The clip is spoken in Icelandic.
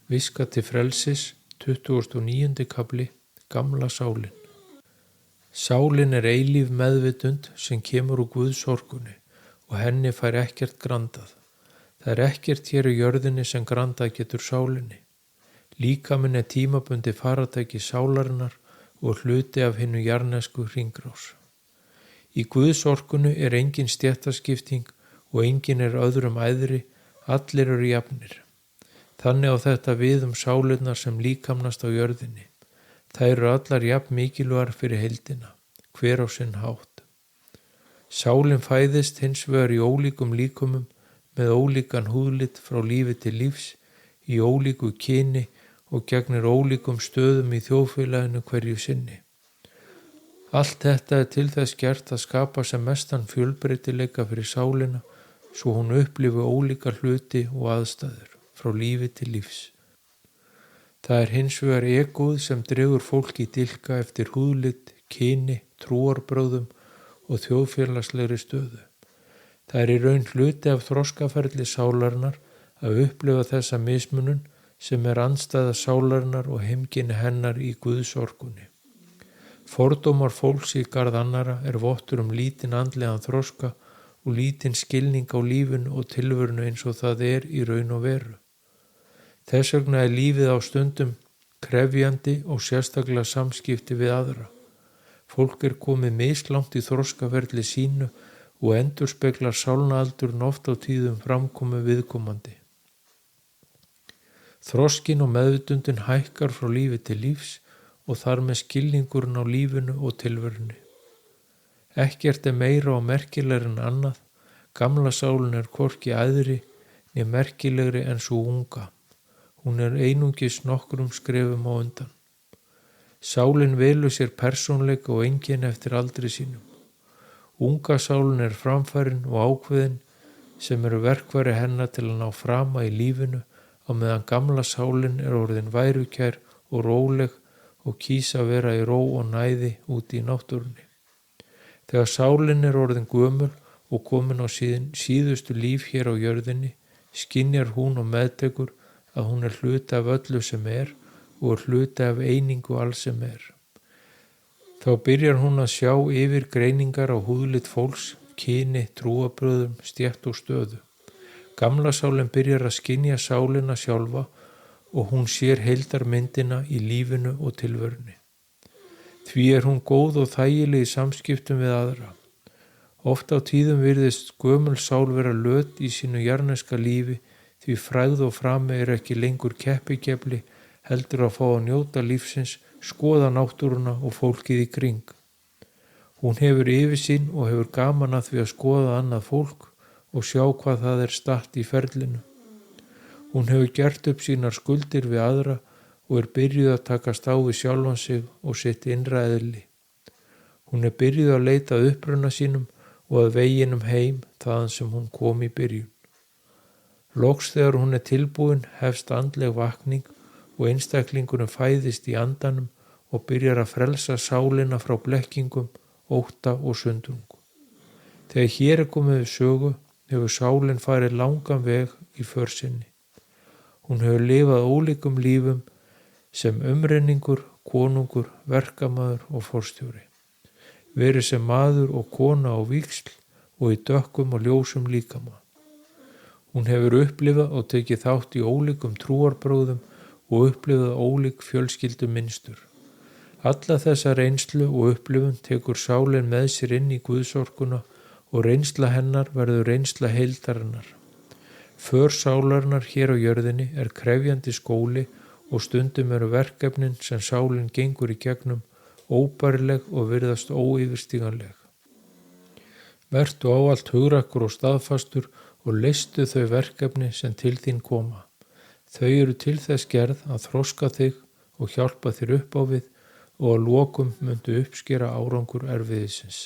Viska til frelsis, 29. kafli, Gamla sálin. Sálin er eilíf meðvitund sem kemur úr Guðs orkunni og henni fær ekkert grandað. Það er ekkert hér í jörðinni sem grandað getur sálinni. Líkaminn er tímabundi faratæki sálarinnar og hluti af hinnu jarðnesku hringrás. Í Guðs orkunni er engin stéttaskipting og engin er öðrum æðri, allir eru jafnir. Þannig á þetta við sálirnar sem líkamnast á jörðinni. Þær eru allar jafn mikilvægar fyrir heildina, hver á sinn hátt. Sálin fæðist hins vegar í ólíkum líkumum með ólíkan húðlit frá lífi til lífs, í ólíku kyni og gegnir ólíkum stöðum í þjóðfélaginu hverju sinni. Allt þetta er til þess gert að skapa sem mestan fjölbreytileika fyrir sálina svo hún upplifi ólíka hluti og aðstæður frá lífi til lífs. Það er hins vegar egóð sem dregur fólk í dilka eftir húðlit, kyni, trúarbrögðum og þjóðfélagslegri stöðu. Það er í raun hluti af þroskaferli sálarinnar að upplifa þessa mismunun sem er andstæða sálarinnar og heimkynni hennar í Guðs orkunni. Fordómar fólks í garð annara er vottur lítinn andlegan þroska og lítinn skilning á lífinu og tilverunu eins og það er í raun og veru. Þess vegna er lífið á stundum krefjandi og sérstaklega samskipti við aðra. Fólk er komið mislangt í þroskaferli sínu og endurspeglar sálnaaldurinn oft á tíðum framkomu viðkomandi. Þroskinn og meðvitundin hækkar frá lífi til lífs og þar með skilningurinn á lífinu og tilverunni. Ekkert er meira og merkilegri en annað. Gamla sálin er hvorki æðri né merkilegri en sú unga. Hún er einungis nokkrum skrefum á undan. Sálin velur sér persónleika og einkenni eftir aldri sínum. Unga sálin er framfærin og ákveðin sem eru verkfæri hennar til að ná frama í lífinu á meðan gamla sálin er orðin værukær og róleg og kýs að vera í ró og næði úti í náttúrunni. Þegar sálin er orðin gömul og komin á síðustu líf hér á jörðinni, skynjar hún og meðtekur að hún er hluti af öllu sem er og er hluti af einingu alls sem er. Þá byrjar hún að sjá yfir greiningar á húðlit fólks, kyni, trúarbrögðum, stétt og stöðu. Gamla sálin byrjar að skynja sálina sjálfa og hún sér heildarmyndina í lífinu og tilverunni. Því er hún góð og þægileg í samskiptum við aðra. Oft á tíðum virðist gömul sál vera löt í sínu jarðneska lífi því frægð og frami er ekki lengur keppikefli, heldur að fá að njóta lífsins, skoða náttúruna og fólkið í kring. Hún hefur yfirsýn og hefur gaman að því að skoða annað fólk og sjá hvað það er statt í ferlinu. Hún hefur gert upp sínar skuldir við aðra og er byrjuð að takast á við sjálfan sig og sitt innra eðli. Hún er byrjuð að leita að uppruna sínum og að veginum heim þaðan sem hún kom í byrjun. Loks þegar hún er tilbúin hefst andleg vakning og einstaklingurinn fæðist í andanum og byrjar að frelsa sálina frá blekkingum, ótta og sundrungu. Þegar hér er komið við sögu hefur sálin farið langan veg í för sinni. Hún hefur lifað ólíkum lífum sem umrenningur, konungur, verkamaður og forstjóri. Verið sem maður og kona á víxl og í dökkum og ljósum líkama. Hún hefur upplifað og tekið þátt í ólíkum trúarbrögðum og upplifað ólík fjölskyldumynstur. Alla þessa reynslu og upplifun tekur sálin með sér inn í Guðsorkuna og reynsla hennar verður reynsla heildarinnar. För sálarinnar hér á jörðinni er krefjandi skóli og stundum eru verkefnin sem sálin gengur í gegnum óbærileg og virðast óyfirstíganleg. Vertu ávallt hugrakkur og staðfastur og leystu þau verkefni sem til þín koma. Þau eru til þess gerð að þroska þig og hjálpa þér upp á við og að lokum myndu uppskera árangur erfiðisins.